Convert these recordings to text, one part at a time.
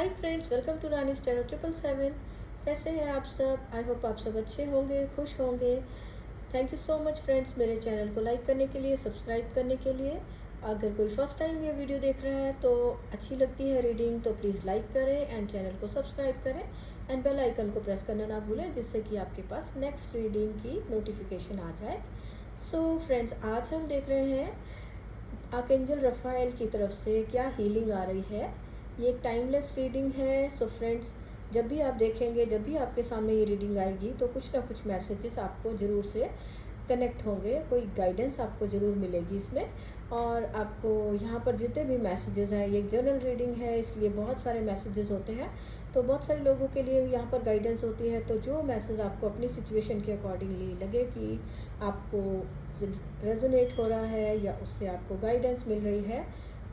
Hi friends, welcome to Rani stereo 777। कैसे हैं आप सब? आई होप आप सब अच्छे होंगे, खुश होंगे। Thank you so much friends, मेरे चैनल को लाइक करने के लिए, सब्सक्राइब करने के लिए। अगर कोई फर्स्ट टाइम ये वीडियो देख रहा है तो अच्छी लगती है रीडिंग तो प्लीज़ लाइक करें एंड चैनल को सब्सक्राइब करें एंड बेल आइकन को प्रेस करना ना भूलें, जिससे कि आपके पास नेक्स्ट रीडिंग की नोटिफिकेशन आ जाए। सो फ्रेंड्स, आज हम देख रहे हैं आर्कएंजल रफाएल की तरफ से क्या हीलिंग आ रही है। ये एक टाइमलेस रीडिंग है। सो फ्रेंड्स, जब भी आप देखेंगे, जब भी आपके सामने ये रीडिंग आएगी तो कुछ ना कुछ मैसेजेस आपको ज़रूर से कनेक्ट होंगे, कोई गाइडेंस आपको ज़रूर मिलेगी इसमें। और आपको यहाँ पर जितने भी मैसेजेस हैं, ये एक जनरल रीडिंग है इसलिए बहुत सारे मैसेजेस होते हैं, तो बहुत सारे लोगों के लिए यहाँ पर गाइडेंस होती है। तो जो मैसेज आपको अपनी सिचुएशन के अकॉर्डिंगली लगे कि आपको रेजोनेट हो रहा है या उससे आपको गाइडेंस मिल रही है,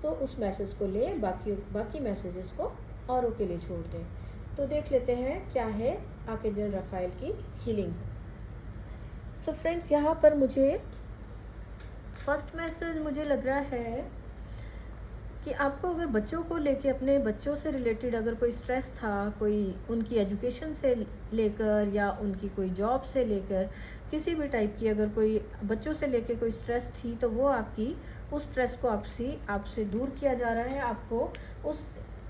तो उस मैसेज को लें, बाकी मैसेजेस को औरों के लिए छोड़ दें। तो देख लेते हैं क्या है आर्कएंजल रफाएल की हीलिंग। सो फ्रेंड्स, यहाँ पर मुझे फर्स्ट मैसेज मुझे लग रहा है कि आपको अगर बच्चों को लेके, अपने बच्चों से रिलेटेड अगर कोई स्ट्रेस था, कोई उनकी एजुकेशन से लेकर या उनकी कोई जॉब से लेकर, किसी भी टाइप की अगर कोई बच्चों से लेके कोई स्ट्रेस थी, तो वो आपकी उस स्ट्रेस को आपसे दूर किया जा रहा है। आपको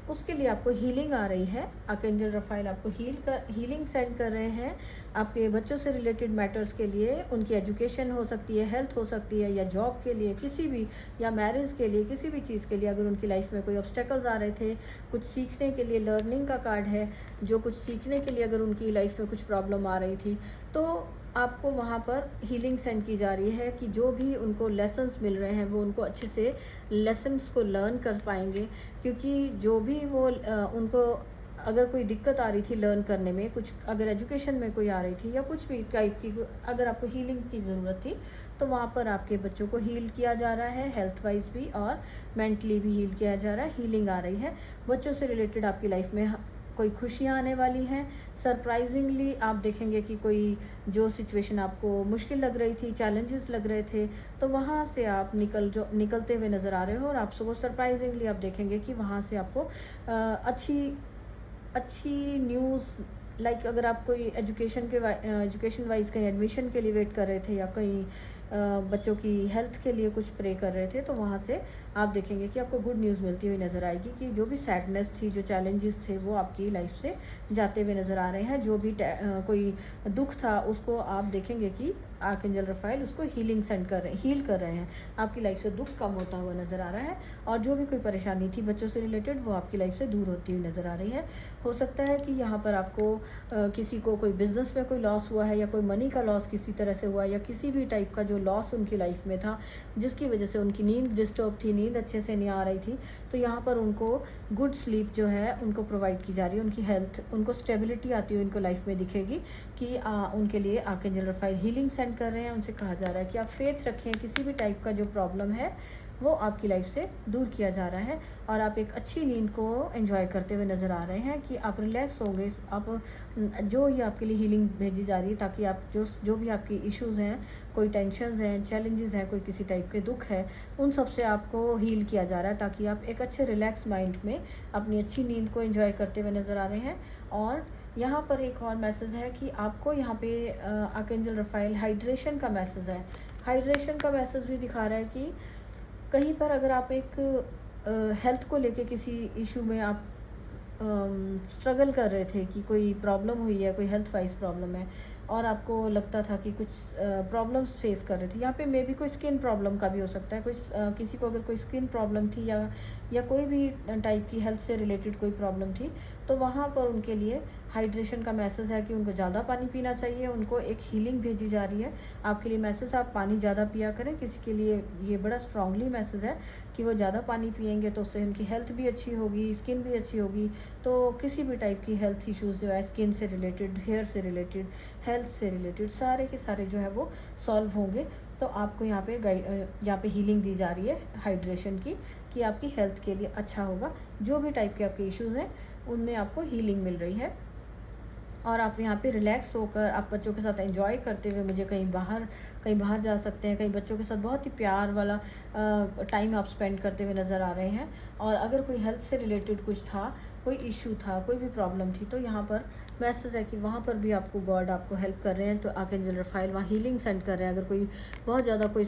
उसके लिए आपको हीलिंग आ रही है। आर्कएंजल रफाएल आपको हीलिंग सेंड कर रहे हैं आपके बच्चों से रिलेटेड मैटर्स के लिए। उनकी एजुकेशन हो सकती है, हेल्थ हो सकती है, या जॉब के लिए किसी भी, या मैरिज के लिए, किसी भी चीज़ के लिए। अगर उनकी लाइफ में कोई ऑब्स्टेकल्स आ रहे थे, कुछ सीखने के लिए, लर्निंग का कार्ड है, जो कुछ सीखने के लिए अगर उनकी लाइफ में कुछ प्रॉब्लम आ रही थी, तो आपको वहाँ पर हीलिंग सेंड की जा रही है कि जो भी उनको लेसन्स मिल रहे हैं वो उनको अच्छे से लेसन्स को लर्न कर पाएंगे। क्योंकि जो भी वो उनको अगर कोई दिक्कत आ रही थी लर्न करने में, कुछ अगर एजुकेशन में कोई आ रही थी या कुछ भी टाइप की, अगर आपको हीलिंग की ज़रूरत थी, तो वहाँ पर आपके बच्चों को हील किया जा रहा है, हेल्थ वाइज भी और मेंटली भी हील किया जा रहा है। हीलिंग आ रही है बच्चों से रिलेटेड। आपकी लाइफ में कोई खुशियाँ आने वाली हैं। सरप्राइजिंगली आप देखेंगे कि कोई जो सिचुएशन आपको मुश्किल लग रही थी, चैलेंजेस लग रहे थे, तो वहाँ से आप निकलते हुए नज़र आ रहे हो। और आप सुबह सरप्राइजिंगली आप देखेंगे कि वहाँ से आपको अच्छी न्यूज़, लाइक अगर आप कोई एजुकेशन वाइज कहीं एडमिशन के लिए वेट कर रहे थे, या कहीं बच्चों की हेल्थ के लिए कुछ प्रे कर रहे थे, तो वहाँ से आप देखेंगे कि आपको गुड न्यूज़ मिलती हुई नज़र आएगी कि जो भी सैडनेस थी, जो चैलेंजेस थे, वो आपकी लाइफ से जाते हुए नज़र आ रहे हैं। जो भी कोई दुख था, उसको आप देखेंगे कि आर्कएंजल रफाएल उसको हील कर रहे हैं। आपकी लाइफ से दुख कम होता हुआ नज़र आ रहा है, और जो भी कोई परेशानी थी बच्चों से रिलेटेड, वो आपकी लाइफ से दूर होती हुई नज़र आ रही है। हो सकता है कि यहाँ पर आपको किसी को कोई बिजनेस में कोई लॉस हुआ है, या कोई मनी का लॉस किसी तरह से हुआ, या किसी भी टाइप का जो लॉस उनकी लाइफ में था, जिसकी वजह से उनकी नींद डिस्टर्ब थी, नींद अच्छे से नहीं आ रही थी, तो यहाँ पर उनको गुड स्लीप जो है उनको प्रोवाइड की जा रही है। उनकी हेल्थ, उनको स्टेबिलिटी आती हुई उनको लाइफ में दिखेगी कि उनके लिए आर्कएंजल रफाएल हीलिंग सेंड कर रहे हैं। उनसे कहा जा रहा है कि आप फेथ रखें, किसी भी टाइप का जो प्रॉब्लम है वो आपकी लाइफ से दूर किया जा रहा है, और आप एक अच्छी नींद को एंजॉय करते हुए नज़र आ रहे हैं कि आप रिलैक्स होंगे। आप जो ये आपके लिए हीलिंग भेजी जा रही है, ताकि आप जो भी आपकी इश्यूज़ हैं, कोई टेंशन्स हैं, चैलेंजेस हैं, कोई किसी टाइप के दुख है, उन सब से आपको हील किया जा रहा है, ताकि आप एक अच्छे रिलैक्स माइंड में अपनी अच्छी नींद को एंजॉय करते हुए नज़र आ रहे हैं। और यहाँ पर एक और मैसेज है कि आपको यहाँ पे आर्कएंजल रफाएल हाइड्रेशन का मैसेज है। हाइड्रेशन का मैसेज भी दिखा रहा है कि कहीं पर अगर आप एक हेल्थ को लेके किसी इशू में आप स्ट्रगल कर रहे थे, कि कोई प्रॉब्लम हुई है, कोई हेल्थ वाइज प्रॉब्लम है, और आपको लगता था कि कुछ प्रॉब्लम्स फेस कर रहे थे। यहाँ पे मे बी कोई स्किन प्रॉब्लम का भी हो सकता है। किसी को अगर कोई स्किन प्रॉब्लम थी, या कोई भी टाइप की हेल्थ से रिलेटेड कोई प्रॉब्लम थी, तो वहाँ पर उनके लिए हाइड्रेशन का मैसेज है कि उनको ज़्यादा पानी पीना चाहिए। उनको एक हीलिंग भेजी जा रही है आपके लिए मैसेज, आप पानी ज़्यादा पिया करें। किसी के लिए ये बड़ा स्ट्रांगली मैसेज है कि वो ज़्यादा पानी पियेंगे तो उससे उनकी हेल्थ भी अच्छी होगी, स्किन भी अच्छी होगी। तो किसी भी टाइप की हेल्थ इश्यूज़ जो है, स्किन से रिलेटेड, हेयर से रिलेटेड, हेल्थ से रिलेटेड, सारे के सारे जो है वो सॉल्व होंगे। तो आपको यहाँ पे हीलिंग दी जा रही है हाइड्रेशन की, कि आपकी हेल्थ के लिए अच्छा होगा। जो भी टाइप के आपके इश्यूज़ हैं उनमें आपको हीलिंग मिल रही है, और आप यहाँ पे रिलैक्स होकर आप बच्चों के साथ एंजॉय करते हुए मुझे कहीं बाहर जा सकते हैं। कहीं बच्चों के साथ बहुत ही प्यार वाला टाइम आप स्पेंड करते हुए नज़र आ रहे हैं। और अगर कोई हेल्थ से रिलेटेड कुछ था, कोई इशू था, कोई भी प्रॉब्लम थी, तो यहाँ पर मैसेज है कि वहाँ पर भी आपको गॉड आपको हेल्प कर रहे हैं। तो आर्कएंजल रफाइल वहाँ हीलिंग सेंड कर रहे हैं। अगर कोई बहुत ज़्यादा कोई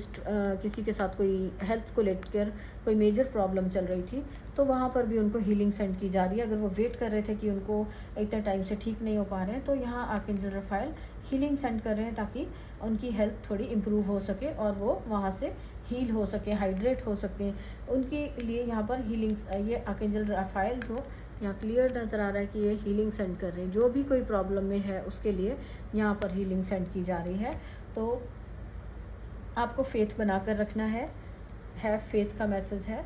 किसी के साथ कोई हेल्थ को लेकर कोई मेजर प्रॉब्लम चल रही थी, तो वहाँ पर भी उनको हीलिंग सेंड की जा रही है। अगर वो वेट कर रहे थे कि उनको इतने टाइम से ठीक नहीं हो पा रहे हैं, तो यहाँ आर्कएंजल रफाइल हीलिंग सेंड कर रहे हैं ताकि उनकी हेल्थ थोड़ी इम्प्रूव हो सके और वो वहाँ से हील हो सके, हाइड्रेट हो सके। उनके लिए यहाँ पर हीलिंग, ये आर्कएंजल रफाइल को यहाँ क्लियर नज़र आ रहा है कि ये हीलिंग सेंड कर रहे हैं। जो भी कोई प्रॉब्लम में है उसके लिए यहाँ पर हीलिंग सेंड की जा रही है। तो आपको फेथ बनाकर रखना है फेथ का मैसेज है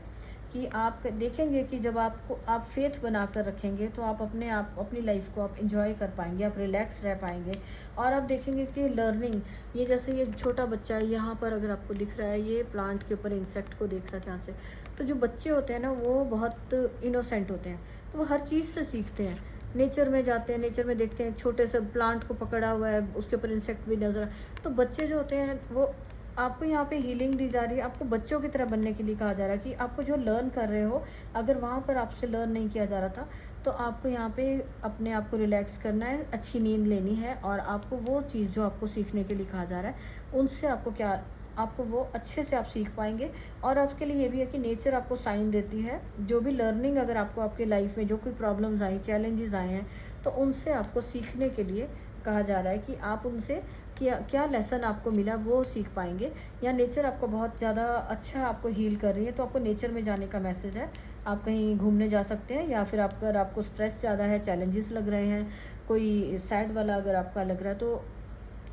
कि आप देखेंगे कि जब आप फेथ बनाकर रखेंगे तो आप अपनी लाइफ को आप इंजॉय कर पाएंगे, आप रिलैक्स रह पाएंगे। और आप देखेंगे कि लर्निंग, ये जैसे ये छोटा बच्चा है यहाँ पर अगर आपको दिख रहा है, ये प्लांट के ऊपर इंसेक्ट को देख रहा है ध्यान से, तो जो बच्चे होते हैं ना वो बहुत इनोसेंट होते हैं, तो वो हर चीज़ से सीखते हैं। नेचर में जाते हैं, नेचर में देखते हैं छोटे से प्लांट को पकड़ा हुआ है, उसके ऊपर इंसेक्ट भी नजर, तो बच्चे जो होते हैं वो आपको यहाँ पे हीलिंग दी जा रही है। आपको बच्चों की तरह बनने के लिए कहा जा रहा है कि आपको जो लर्न कर रहे हो, अगर वहाँ पर आपसे लर्न नहीं किया जा रहा था, तो आपको यहाँ पे अपने आप को रिलैक्स करना है, अच्छी नींद लेनी है, और आपको वो चीज़ जो आपको सीखने के लिए कहा जा रहा है उनसे आपको वो अच्छे से आप सीख पाएंगे। और आपके लिए ये भी है कि नेचर आपको साइन देती है, जो भी लर्निंग अगर आपको आपके लाइफ में जो कोई प्रॉब्लम्स आई, चैलेंजेस आए हैं, तो उनसे आपको सीखने के लिए कहा जा रहा है कि आप उनसे क्या लेसन आपको मिला वो सीख पाएंगे। या नेचर आपको बहुत ज़्यादा अच्छा आपको हील कर रही है, तो आपको नेचर में जाने का मैसेज है। आप कहीं घूमने जा सकते हैं, या फिर अगर आपको स्ट्रेस ज़्यादा है, चैलेंजेस लग रहे हैं, कोई सैड वाला अगर आपका लग रहा है, तो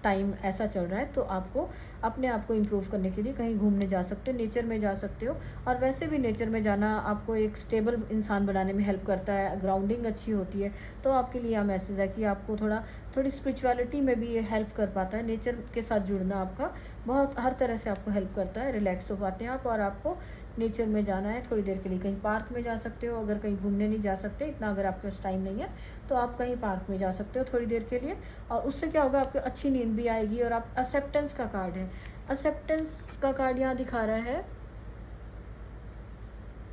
टाइम ऐसा चल रहा है, तो आपको अपने आप को इम्प्रूव करने के लिए कहीं घूमने जा सकते हो, नेचर में जा सकते हो। और वैसे भी नेचर में जाना आपको एक स्टेबल इंसान बनाने में हेल्प करता है, ग्राउंडिंग अच्छी होती है। तो आपके लिए यह मैसेज है कि आपको थोड़ी स्पिरिचुअलिटी में भी ये हेल्प कर पाता है। नेचर के साथ जुड़ना आपका बहुत हर तरह से आपको हेल्प करता है, रिलैक्स हो पाते हैं आप। और आपको नेचर में जाना है थोड़ी देर के लिए, कहीं पार्क में जा सकते हो। अगर कहीं घूमने नहीं जा सकते, इतना अगर आपके पास टाइम नहीं है, तो आप कहीं पार्क में जा सकते हो थोड़ी देर के लिए। और उससे क्या होगा, आपको अच्छी नींद भी आएगी। और आप एक्सेप्टेंस का कार्ड है, एक्सेप्टेंस का कार्ड यहाँ दिखा रहा है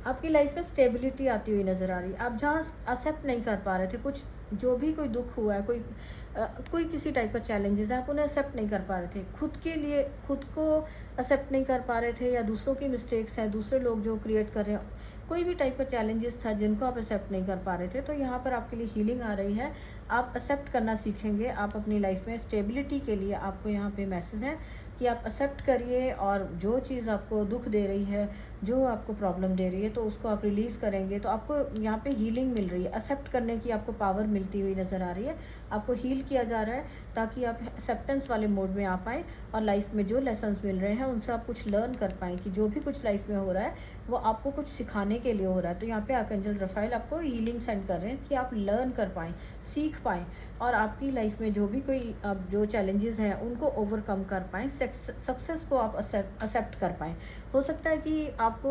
आपकी लाइफ में स्टेबिलिटी आती हुई नज़र आ रही है। आप जहाँ एक्सेप्ट नहीं कर पा रहे थे, कुछ जो भी कोई दुख हुआ है, कोई किसी टाइप का चैलेंजेस है, आप उन्हें एक्सेप्ट नहीं कर पा रहे थे, खुद को एक्सेप्ट नहीं कर पा रहे थे, या दूसरों की मिस्टेक्स हैं, दूसरे लोग जो क्रिएट कर रहे हैं, कोई भी टाइप का चैलेंजेस था जिनको आप एक्सेप्ट नहीं कर पा रहे थे, तो यहाँ पर आपके लिए हीलिंग आ रही है। आप एक्सेप्ट करना सीखेंगे। आप अपनी लाइफ में स्टेबिलिटी के लिए आपको यहाँ पे मैसेज है कि आप एक्सेप्ट करिए, और जो चीज़ आपको दुख दे रही है, जो आपको प्रॉब्लम दे रही है, तो उसको आप रिलीज़ करेंगे, तो आपको यहाँ पे हीलिंग मिल रही है। एक्सेप्ट करने की आपको पावर मिलती हुई नज़र आ रही है। आपको हील किया जा रहा है ताकि आप एक्सेप्टेंस वाले मोड में आ पाएँ, और लाइफ में जो लेसन्स मिल रहे हैं उनसे आप कुछ लर्न कर पाएँ, कि जो भी कुछ लाइफ में हो रहा है वो आपको कुछ सिखाने के लिए हो रहा है। तो यहाँ पे आर्कएंजल रफाइल आपको हीलिंग सेंड कर रहे हैं कि आप लर्न कर पाएँ, सीख पाएँ, और आपकी लाइफ में जो भी कोई जो चैलेंजेस हैं उनको ओवरकम कर पाएँ, सक्सेस को आप एक्सेप्ट कर पाएँ। हो सकता है कि आप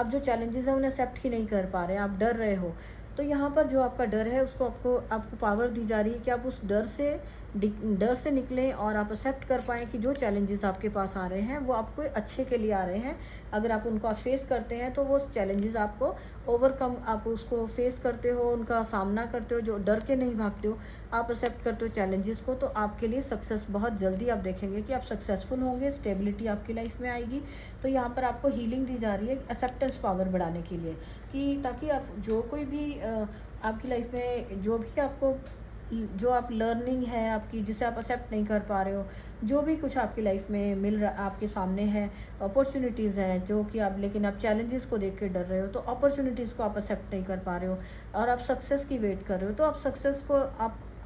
जो चैलेंजेस हैं उन्हें एक्सेप्ट ही नहीं कर पा रहे हैं, आप डर रहे हो, तो यहाँ पर जो आपका डर है उसको आपको पावर दी जा रही है कि आप उस डर से निकलें, और आप एक्सेप्ट कर पाएँ कि जो चैलेंजेस आपके पास आ रहे हैं वो आपको अच्छे के लिए आ रहे हैं। अगर आप उनको फेस करते हैं, तो वो चैलेंजेस आपको ओवरकम, आप उसको फेस करते हो, उनका सामना करते हो, जो डर के नहीं भागते हो, आप एक्सेप्ट करते हो चैलेंजेस को, तो आपके लिए सक्सेस बहुत जल्दी आप देखेंगे कि आप सक्सेसफुल होंगे, स्टेबिलिटी आपकी लाइफ में आएगी। तो यहाँ पर आपको हीलिंग दी जा रही है एक्सेप्टेंस पावर बढ़ाने के लिए, कि ताकि आप जो कोई भी आपकी लाइफ में जो आप लर्निंग है आपकी, जिसे आप एक्सेप्ट नहीं कर पा रहे हो, जो भी कुछ आपकी लाइफ में मिल रहा आपके सामने है, अपॉर्चुनिटीज़ हैं जो कि लेकिन आप चैलेंजेस को देख के डर रहे हो, तो अपॉर्चुनिटीज़ को आप एक्सेप्ट नहीं कर पा रहे हो, और आप सक्सेस की वेट कर रहे हो, तो आप सक्सेस को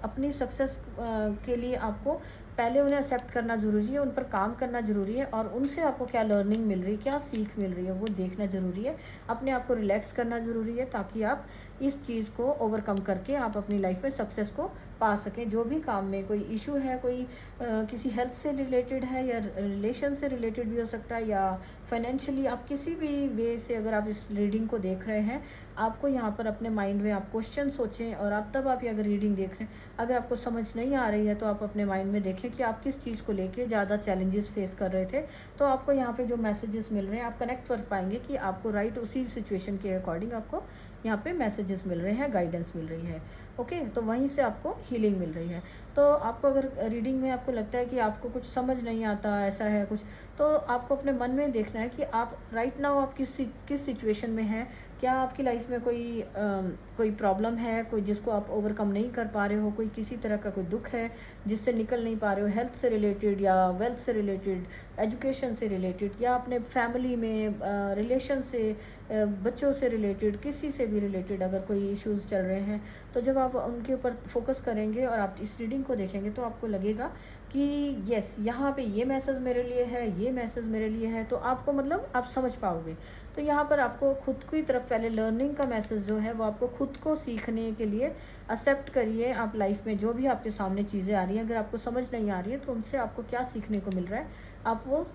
अपनी सक्सेस के लिए आपको पहले उन्हें एक्सेप्ट करना ज़रूरी है, उन पर काम करना ज़रूरी है, और उनसे आपको क्या लर्निंग मिल रही है, क्या सीख मिल रही है, वो देखना ज़रूरी है। अपने आप को रिलैक्स करना ज़रूरी है, ताकि आप इस चीज़ को ओवरकम करके आप अपनी लाइफ में सक्सेस को पा सकें। जो भी काम में कोई इशू है, कोई किसी हेल्थ से रिलेटेड है, या रिलेशन से रिलेटेड भी हो सकता है, या फाइनेंशियली आप किसी भी वे से अगर आप इस रीडिंग को देख रहे हैं, आपको यहाँ पर अपने माइंड में आप क्वेश्चन सोचें, और आप तब आप ये अगर रीडिंग देख रहे हैं, अगर आपको समझ नहीं आ रही है तो आप अपने माइंड में देखें कि आप किस चीज़ को लेके ज़्यादा चैलेंजेस फेस कर रहे थे। तो आपको यहाँ पे जो मैसेजेस मिल रहे हैं आप कनेक्ट कर पाएंगे कि आपको राइट उसी सिचुएशन के अकॉर्डिंग आपको यहाँ पे मैसेजेस मिल रहे हैं, गाइडेंस मिल रही है। ओके, तो वहीं से आपको हीलिंग मिल रही है। तो आपको अगर रीडिंग में आपको लगता है कि आपको कुछ समझ नहीं आता, ऐसा है कुछ, तो आपको अपने मन में देखना है कि आप राइट नाउ आप किस सिचुएशन में हैं। क्या आपकी लाइफ में कोई प्रॉब्लम है, कोई जिसको आप ओवरकम नहीं कर पा रहे हो, कोई किसी तरह का कोई दुख है जिससे निकल नहीं पा रहे हो, हेल्थ से रिलेटेड या वेल्थ से रिलेटेड, एजुकेशन से रिलेटेड, या अपने फैमिली में रिलेशन से, बच्चों से रिलेटेड, किसी से भी रिलेटेड अगर कोई इश्यूज़ चल रहे हैं, तो जब आप उनके ऊपर फोकस करेंगे और आप इस रीडिंग को देखेंगे तो आपको लगेगा कि यस, यहाँ पे ये मैसेज मेरे लिए है, ये मैसेज मेरे लिए है, तो आपको मतलब आप समझ पाओगे। तो यहाँ पर आपको खुद की तरफ पहले लर्निंग का मैसेज जो है वो आपको खुद को सीखने के लिए एक्सेप्ट करिए। आप लाइफ में जो भी आपके सामने चीज़ें आ रही हैं, अगर आपको समझ नहीं आ रही है तो उनसे आपको क्या सीखने को मिल रहा है, आप वो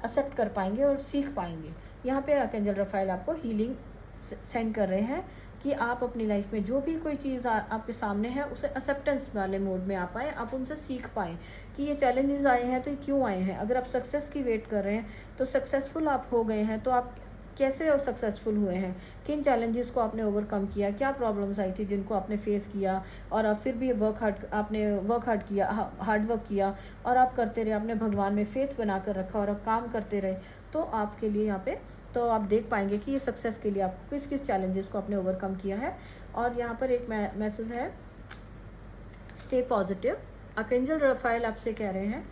एक्सेप्ट कर पाएंगे और सीख पाएंगे। यहाँ पे आर्कएंजल रफाएल आपको हीलिंग सेंड कर रहे हैं कि आप अपनी लाइफ में जो भी कोई चीज़ आपके सामने है उसे एक्सेप्टेंस वाले मोड में आ पाएँ, आप उनसे सीख पाएँ कि ये चैलेंजेस आए हैं तो ये क्यों आए हैं। अगर आप सक्सेस की वेट कर रहे हैं तो सक्सेसफुल आप हो गए हैं, तो आप कैसे सक्सेसफुल हुए हैं, किन चैलेंजेस को आपने ओवरकम किया, क्या प्रॉब्लम्स आई थी जिनको आपने फेस किया, और आप फिर भी आपने वर्क हार्ड किया, हार्ड वर्क किया, और आप करते रहे, आपने भगवान में फेथ बना कर रखा और आप काम करते रहे। तो आपके लिए यहाँ पे तो आप देख पाएंगे कि ये सक्सेस के लिए आपको किस किस चैलेंजेस को आपने ओवरकम किया है। और यहाँ पर एक मैसेज है, स्टे पॉजिटिव। आर्कएंजल रफाएल आपसे कह रहे हैं,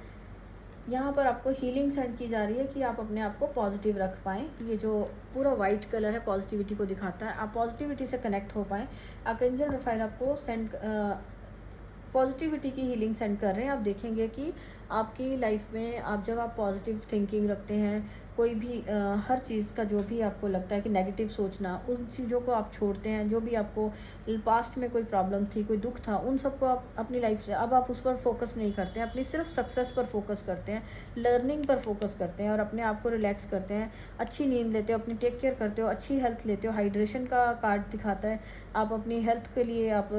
यहाँ पर आपको हीलिंग सेंड की जा रही है कि आप अपने आप को पॉजिटिव रख पाएँ। ये जो पूरा वाइट कलर है पॉजिटिविटी को दिखाता है, आप पॉजिटिविटी से कनेक्ट हो पाएँ। आर्कएंजल रफाएल आपको पॉजिटिविटी की हीलिंग सेंड कर रहे हैं। आप देखेंगे कि आपकी लाइफ में जब आप पॉजिटिव थिंकिंग रखते हैं, कोई भी हर चीज़ का जो भी आपको लगता है कि नेगेटिव सोचना, उन चीज़ों को आप छोड़ते हैं। जो भी आपको पास्ट में कोई प्रॉब्लम थी, कोई दुख था, उन सबको आप अपनी लाइफ से अब आप उस पर फोकस नहीं करते हैं, अपनी सिर्फ सक्सेस पर फोकस करते हैं, लर्निंग पर फोकस करते हैं और अपने आप को रिलैक्स करते हैं। अच्छी नींद लेते हो, अपनी टेक केयर करते हो, अच्छी हेल्थ लेते हो। हाइड्रेशन का कार्ड दिखाता है, आप अपनी हेल्थ के लिए आप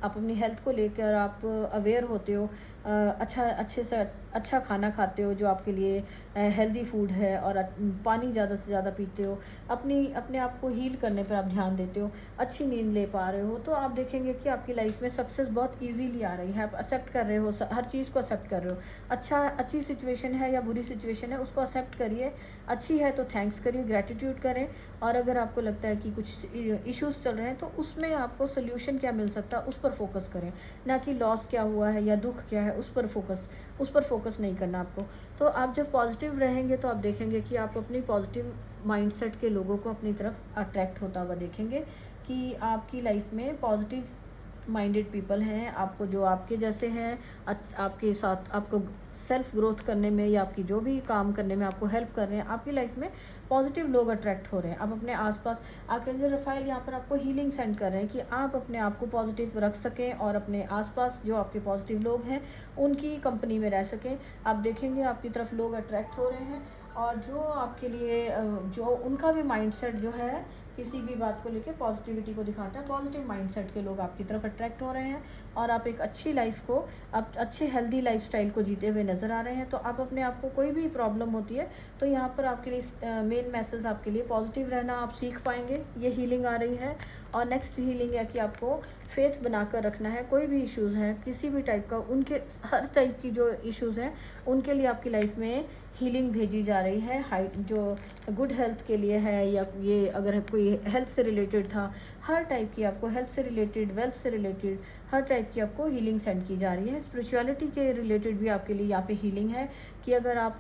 अपनी हेल्थ को लेकर आप अवेयर होते हो, अच्छे से अच्छा खाना खाते हो जो आपके लिए हेल्दी फूड है, और पानी ज़्यादा से ज़्यादा पीते हो, अपने आप को हील करने पर आप ध्यान देते हो, अच्छी नींद ले पा रहे हो, तो आप देखेंगे कि आपकी लाइफ में सक्सेस बहुत इजीली आ रही है। आप एक्सेप्ट कर रहे हो, हर चीज़ को एक्सेप्ट कर रहे हो। अच्छी सिचुएशन है या बुरी सिचुएशन है उसको एक्सेप्ट करिए, अच्छी है तो थैंक्स करिए, ग्रेटिट्यूड करें। और अगर आपको लगता है कि कुछ इश्यूज़ चल रहे हैं तो उसमें आपको सोल्यूशन क्या मिल सकता है उस पर फोकस करें, ना कि लॉस क्या हुआ है या दुख क्या है उस पर फोकस नहीं करना आपको। तो आप जब पॉजिटिव रहेंगे तो आप देखेंगे कि आप अपनी पॉजिटिव माइंडसेट के लोगों को अपनी तरफ अट्रैक्ट होता हुआ देखेंगे, कि आपकी लाइफ में पॉजिटिव माइंडेड पीपल हैं, आपको जो आपके जैसे हैं, आपके साथ आपको सेल्फ ग्रोथ करने में या आपकी जो भी काम करने में आपको हेल्प कर रहे हैं। आपकी लाइफ में पॉजिटिव लोग अट्रैक्ट हो रहे हैं। आप अपने आसपास, आर्कएंजल रफाएल यहाँ पर आपको हीलिंग सेंड कर रहे हैं कि आप अपने आप को पॉजिटिव रख सकें और अपने आसपास जो आपके पॉजिटिव लोग हैं उनकी कंपनी में रह सकें। आप देखेंगे आपकी तरफ लोग अट्रैक्ट हो रहे हैं, और जो आपके लिए जो उनका भी माइंडसेट जो है किसी भी बात को लेके पॉजिटिविटी को दिखाता है, पॉजिटिव माइंडसेट के लोग आपकी तरफ अट्रैक्ट हो रहे हैं, और आप एक अच्छी लाइफ को, आप अच्छे हेल्दी लाइफस्टाइल को जीते हुए नज़र आ रहे हैं। तो आप अपने आप को कोई भी प्रॉब्लम होती है तो यहाँ पर आपके लिए मेन मैसेज आपके लिए पॉजिटिव रहना आप सीख पाएंगे। ये हीलिंग आ रही है। और नेक्स्ट हीलिंग है कि आपको फेथ बनाकर रखना है। कोई भी इश्यूज़ हैं किसी भी टाइप का, उनके हर टाइप की जो इश्यूज़ हैं उनके लिए आपकी लाइफ में हीलिंग भेजी जा रही है। जो गुड हेल्थ के लिए है, या ये अगर कोई हेल्थ से रिलेटेड था, हर टाइप की आपको हेल्थ से रिलेटेड, वेल्थ से रिलेटेड हर टाइप की आपको हीलिंग सेंड की जा रही है। स्पिरिचुअलिटी के रिलेटेड भी आपके लिए यहाँ पे हीलिंग है कि अगर आप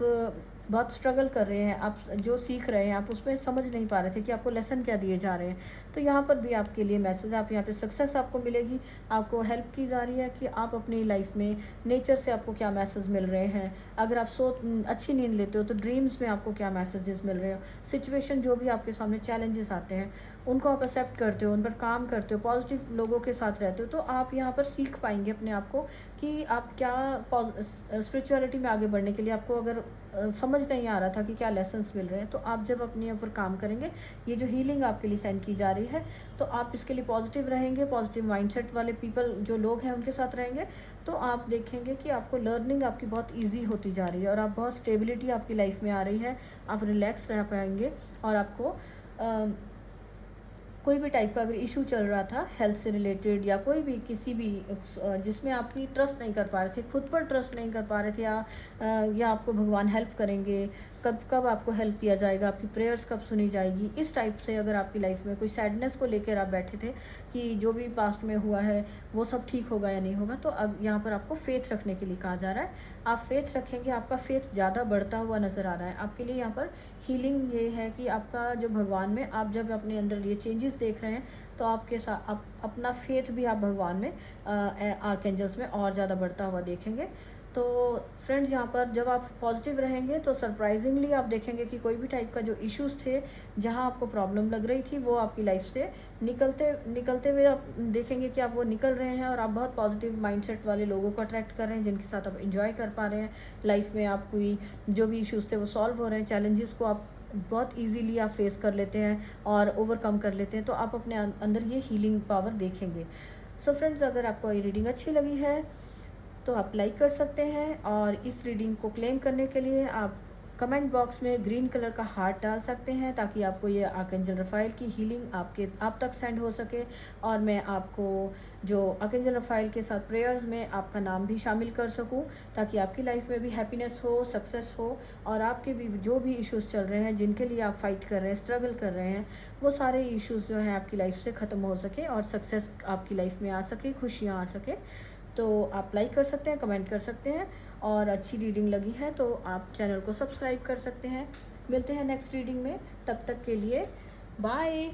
बहुत स्ट्रगल कर रहे हैं, आप जो सीख रहे हैं आप उसमें समझ नहीं पा रहे थे कि आपको लेसन क्या दिए जा रहे हैं, तो यहाँ पर भी आपके लिए मैसेज, आप यहाँ पे सक्सेस आपको मिलेगी। आपको हेल्प की जा रही है कि आप अपनी लाइफ में नेचर से आपको क्या मैसेज मिल रहे हैं। अगर आप अच्छी नींद लेते हो तो ड्रीम्स में आपको क्या मैसेजेस मिल रहे हो। सिचुएशन जो भी आपके सामने चैलेंजेस आते हैं उनको आप एक्सेप्ट करते हो, उन पर काम करते हो, पॉजिटिव लोगों के साथ रहते हो, तो आप यहाँ पर सीख पाएंगे अपने आप को कि आप क्या स्पिरिचुअलिटी में आगे बढ़ने के लिए आपको अगर समझ नहीं आ रहा था कि क्या लेसन्स मिल रहे हैं, तो आप जब अपने ऊपर काम करेंगे, ये जो हीलिंग आपके लिए सेंड की जा रही है, तो आप इसके लिए पॉजिटिव रहेंगे, पॉजिटिव माइंडसेट वाले पीपल जो लोग हैं उनके साथ रहेंगे, तो आप देखेंगे कि आपको लर्निंग आपकी बहुत ईजी होती जा रही है और आप बहुत स्टेबिलिटी आपकी लाइफ में आ रही है, आप रिलैक्स रह पाएंगे और आपको कोई भी टाइप का अगर इशू चल रहा था हेल्थ से रिलेटेड या कोई भी किसी भी जिसमें आपकी ट्रस्ट नहीं कर पा रहे थे, खुद पर ट्रस्ट नहीं कर पा रहे थे, या आपको भगवान हेल्प करेंगे, कब कब आपको हेल्प किया जाएगा, आपकी प्रेयर्स कब सुनी जाएगी, इस टाइप से अगर आपकी लाइफ में कोई सैडनेस को लेकर आप बैठे थे कि जो भी पास्ट में हुआ है वो सब ठीक होगा या नहीं होगा, तो अब यहाँ पर आपको फेथ रखने के लिए कहा जा रहा है। आप फेथ रखेंगे, आपका फेथ ज़्यादा बढ़ता हुआ नज़र आ रहा है। आपके लिए यहाँ पर हीलिंग ये है कि आपका जो भगवान में आप जब अपने अंदर ये चेंजेस देख रहे हैं, तो आपके साथ आप अपना फेथ भी आप भगवान में आर्कएंजल्स में और ज़्यादा बढ़ता हुआ देखेंगे। तो फ्रेंड्स, यहाँ पर जब आप पॉजिटिव रहेंगे तो सरप्राइजिंगली आप देखेंगे कि कोई भी टाइप का जो इश्यूज़ थे, जहाँ आपको प्रॉब्लम लग रही थी, वो आपकी लाइफ से निकलते हुए आप देखेंगे कि आप वो निकल रहे हैं और आप बहुत पॉजिटिव माइंडसेट वाले लोगों को अट्रैक्ट कर रहे हैं, जिनके साथ आप इंजॉय कर पा रहे हैं लाइफ में। आप कोई जो भी इश्यूज़ थे वो सॉल्व हो रहे हैं, चैलेंजेस को आप बहुत इजीली आप फेस कर लेते हैं और ओवरकम कर लेते हैं, तो आप अपने अंदर ये हीलिंग पावर देखेंगे। सो फ्रेंड्स, अगर आपको ये रीडिंग अच्छी लगी है तो आप लाइक कर सकते हैं, और इस रीडिंग को क्लेम करने के लिए आप कमेंट बॉक्स में ग्रीन कलर का हार्ट डाल सकते हैं, ताकि आपको ये आर्कएंजल रफ़ाइल की हीलिंग आप तक सेंड हो सके, और मैं आपको जो आर्कएंजल रफ़ाइल के साथ प्रेयर्स में आपका नाम भी शामिल कर सकूं, ताकि आपकी लाइफ में भी हैप्पीनेस हो, सक्सेस हो, और आपके भी जो भी इश्यूज़ चल रहे हैं, जिनके लिए आप फाइट कर रहे हैं, स्ट्रगल कर रहे हैं, वो सारे इश्यूज़ जो हैं आपकी लाइफ से ख़त्म हो सके और सक्सेस आपकी लाइफ में आ सके, खुशियाँ आ सके। तो आप लाइक कर सकते हैं, कमेंट कर सकते हैं, और अच्छी रीडिंग लगी है तो आप चैनल को सब्सक्राइब कर सकते हैं। मिलते हैं नेक्स्ट रीडिंग में, तब तक के लिए बाय।